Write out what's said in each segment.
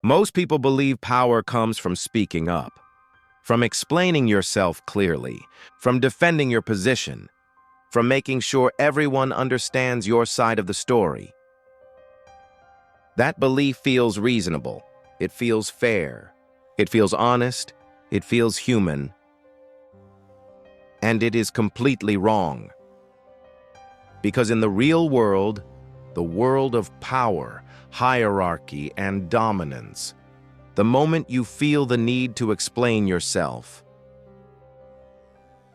Most people believe power comes from speaking up, from explaining yourself clearly, from defending your position, from making sure everyone understands your side of the story. That belief feels reasonable. It feels fair. It feels honest. It feels human. And it is completely wrong. Because in the real world, the world of power, hierarchy, and dominance, the moment you feel the need to explain yourself,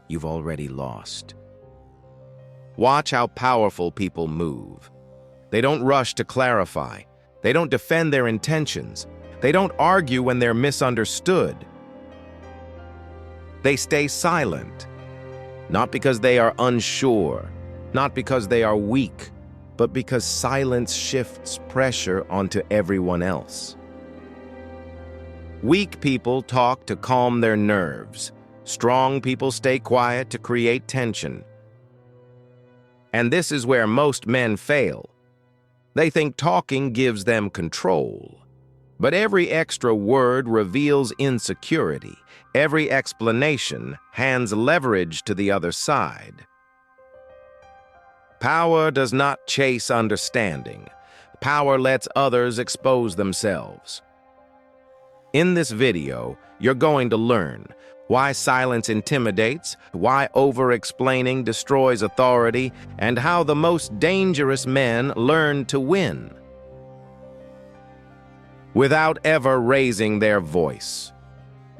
you've already lost. Watch how powerful people move. They don't rush to clarify. They don't defend their intentions. They don't argue when they're misunderstood. They stay silent, not because they are unsure, not because they are weak, but because silence shifts pressure onto everyone else. Weak people talk to calm their nerves. Strong people stay quiet to create tension. And this is where most men fail. They think talking gives them control. But every extra word reveals insecurity. Every explanation hands leverage to the other side. Power does not chase understanding. Power lets others expose themselves. In this video, you're going to learn why silence intimidates, why over-explaining destroys authority, and how the most dangerous men learn to win without ever raising their voice.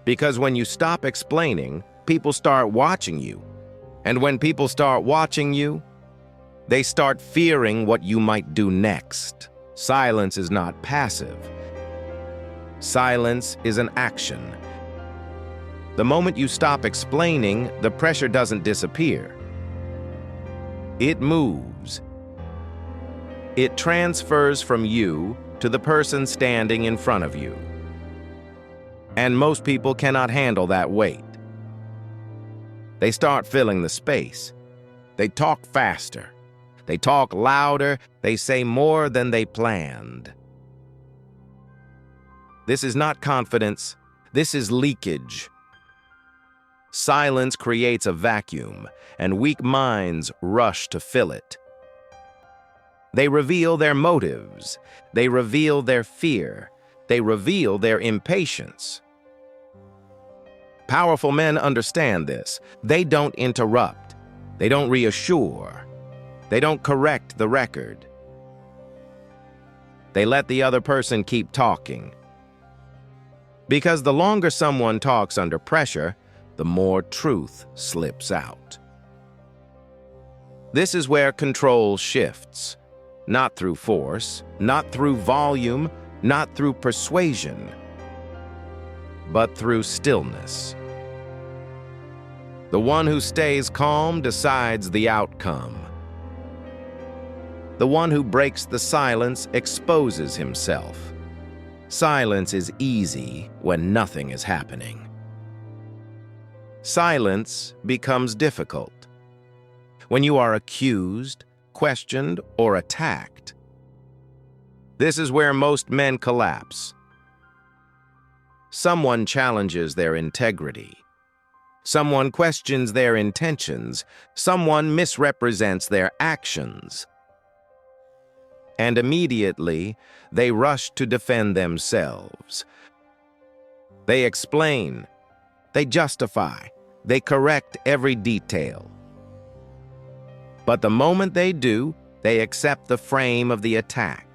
Because when you stop explaining, people start watching you. And when people start watching you, they start fearing what you might do next. Silence is not passive. Silence is an action. The moment you stop explaining, the pressure doesn't disappear. It moves. It transfers from you to the person standing in front of you. And most people cannot handle that weight. They start filling the space. They talk faster. They talk louder. They say more than they planned. This is not confidence. This is leakage. Silence creates a vacuum, and weak minds rush to fill it. They reveal their motives. They reveal their fear. They reveal their impatience. Powerful men understand this. They don't interrupt. They don't reassure. They don't correct the record. They let the other person keep talking. Because the longer someone talks under pressure, the more truth slips out. This is where control shifts, not through force, not through volume, not through persuasion, but through stillness. The one who stays calm decides the outcome. The one who breaks the silence exposes himself. Silence is easy when nothing is happening. Silence becomes difficult when you are accused, questioned, or attacked. This is where most men collapse. Someone challenges their integrity. Someone questions their intentions. Someone misrepresents their actions. And immediately, they rush to defend themselves. They explain. They justify. They correct every detail. But the moment they do, they accept the frame of the attack.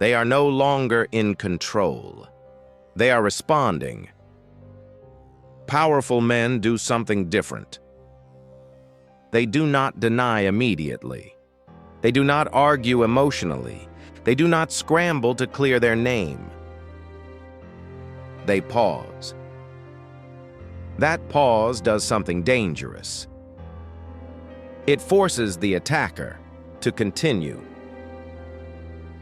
They are no longer in control. They are responding. Powerful men do something different. They do not deny immediately. They do not argue emotionally. They do not scramble to clear their name. They pause. That pause does something dangerous. It forces the attacker to continue.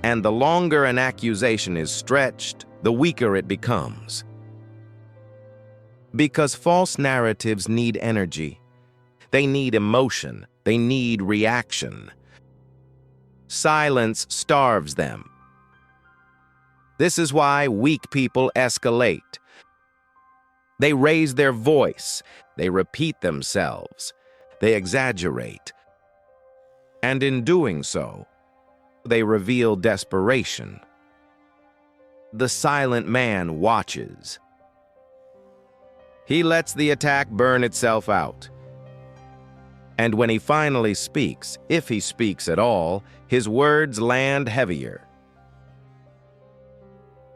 And the longer an accusation is stretched, the weaker it becomes. Because false narratives need energy. They need emotion. They need reaction. Silence starves them. This is why weak people escalate. They raise their voice, they repeat themselves, they exaggerate. And in doing so, they reveal desperation. The silent man watches. He lets the attack burn itself out. And when he finally speaks, if he speaks at all, his words land heavier.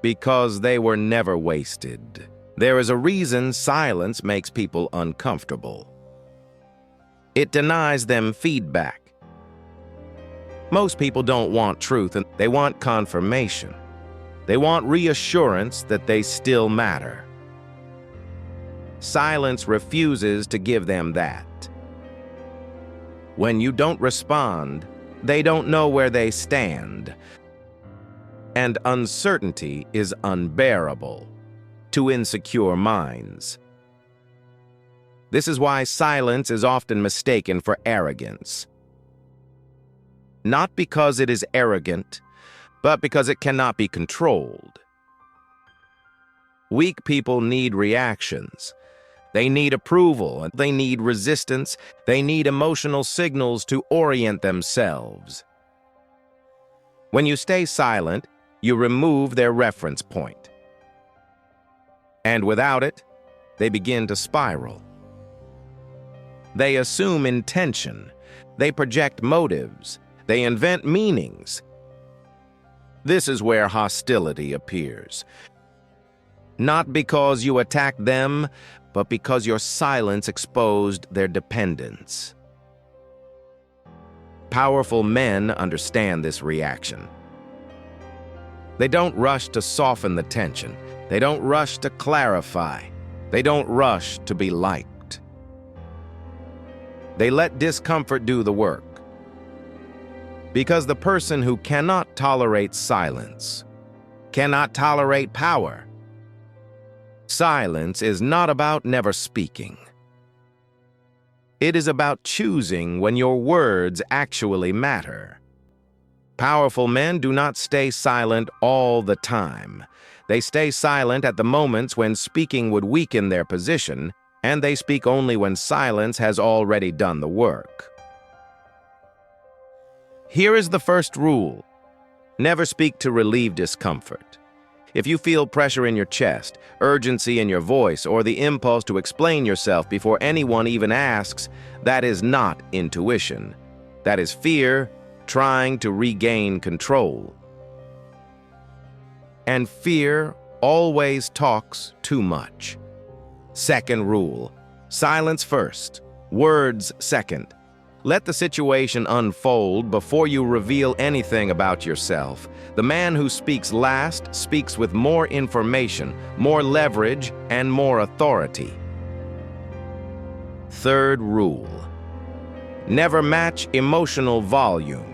Because they were never wasted. There is a reason silence makes people uncomfortable. It denies them feedback. Most people don't want truth, and they want confirmation. They want reassurance that they still matter. Silence refuses to give them that. When you don't respond, they don't know where they stand. And uncertainty is unbearable to insecure minds. This is why silence is often mistaken for arrogance. Not because it is arrogant, but because it cannot be controlled. Weak people need reactions. They need approval, they need resistance, they need emotional signals to orient themselves. When you stay silent, you remove their reference point. And without it, they begin to spiral. They assume intention, they project motives, they invent meanings. This is where hostility appears. Not because you attacked them, but because your silence exposed their dependence. Powerful men understand this reaction. They don't rush to soften the tension. They don't rush to clarify. They don't rush to be liked. They let discomfort do the work. Because the person who cannot tolerate silence cannot tolerate power. Silence is not about never speaking. It is about choosing when your words actually matter. Powerful men do not stay silent all the time. They stay silent at the moments when speaking would weaken their position, and they speak only when silence has already done the work. Here is the first rule. Never speak to relieve discomfort. If you feel pressure in your chest, urgency in your voice, or the impulse to explain yourself before anyone even asks, that is not intuition. That is fear trying to regain control. And fear always talks too much. Second rule, silence first, words second. Let the situation unfold before you reveal anything about yourself. The man who speaks last speaks with more information, more leverage, and more authority. Third rule, never match emotional volume.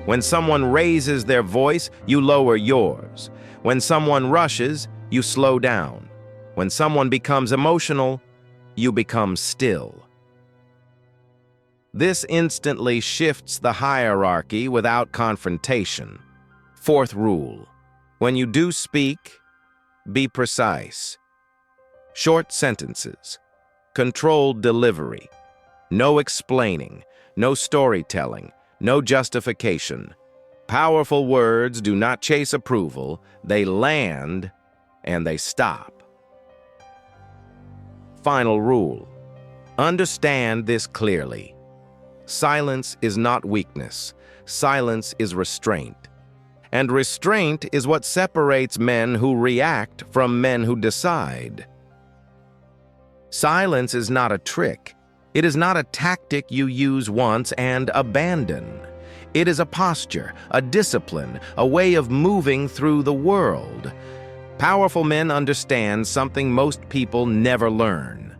When someone raises their voice, you lower yours. When someone rushes, you slow down. When someone becomes emotional, you become still. This instantly shifts the hierarchy without confrontation. Fourth rule, when you do speak, be precise. Short sentences, controlled delivery, no explaining, no storytelling, no justification. Powerful words do not chase approval, they land and they stop. Final rule, understand this clearly. Silence is not weakness. Silence is restraint. And restraint is what separates men who react from men who decide. Silence is not a trick. It is not a tactic you use once and abandon. It is a posture, a discipline, a way of moving through the world. Powerful men understand something most people never learn.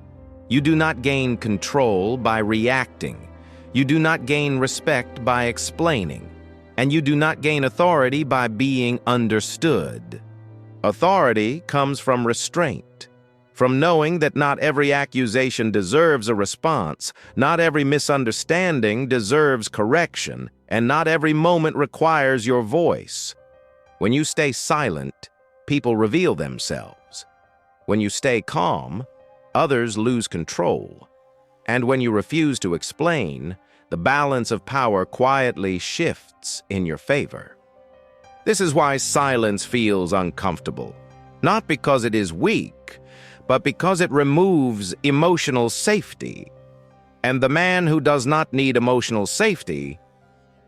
You do not gain control by reacting. You do not gain respect by explaining, and you do not gain authority by being understood. Authority comes from restraint, from knowing that not every accusation deserves a response, not every misunderstanding deserves correction, and not every moment requires your voice. When you stay silent, people reveal themselves. When you stay calm, others lose control. And when you refuse to explain, the balance of power quietly shifts in your favor. This is why silence feels uncomfortable, not because it is weak, but because it removes emotional safety. And the man who does not need emotional safety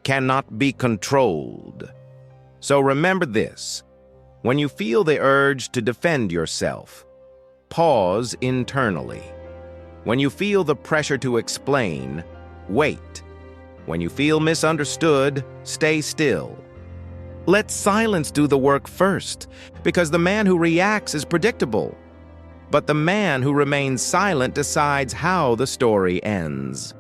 cannot be controlled. So remember this: when you feel the urge to defend yourself, pause internally. When you feel the pressure to explain, wait. When you feel misunderstood, stay still. Let silence do the work first, because the man who reacts is predictable. But the man who remains silent decides how the story ends.